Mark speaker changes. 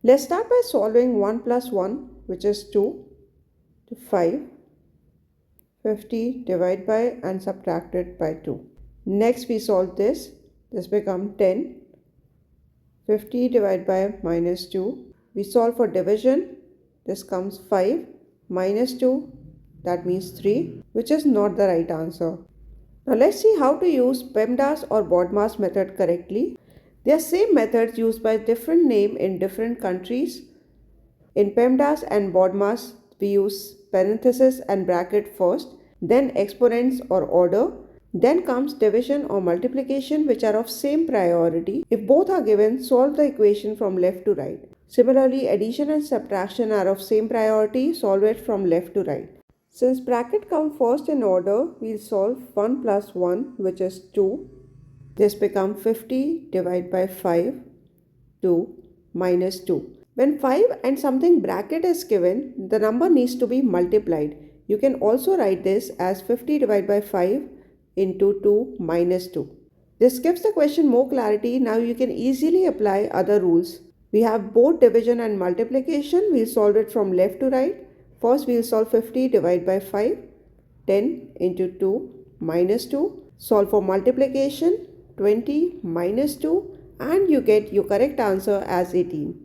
Speaker 1: Let's start by solving 1 plus 1, which is 2, to 5, 50 divided by and subtracted by 2. Next we solve this. This becomes 10. 50 divided by minus 2. We solve for division. This comes 5 minus 2. That means 3, which is not the right answer. Now let's see how to use PEMDAS or BODMAS method correctly. They are same methods used by different name in different countries. In PEMDAS and BODMAS, we use parenthesis and bracket first, then exponents or order, then comes division or multiplication, which are of same priority. If both are given, solve the equation from left to right. Similarly, addition and subtraction are of same priority, solve it from left to right. Since bracket come first in order, we'll solve 1 plus 1, which is 2. This becomes 50 divided by 5, 2 minus 2. When 5 and something bracket is given, the number needs to be multiplied. You can also write this as 50 divided by 5 into 2 minus 2. This gives the question more clarity. Now you can easily apply other rules. We have both division and multiplication. We'll solve it from left to right. First we'll solve 50 divided by 5, 10 into 2 minus 2. Solve for multiplication, 20 minus 2, and you get your correct answer as 18.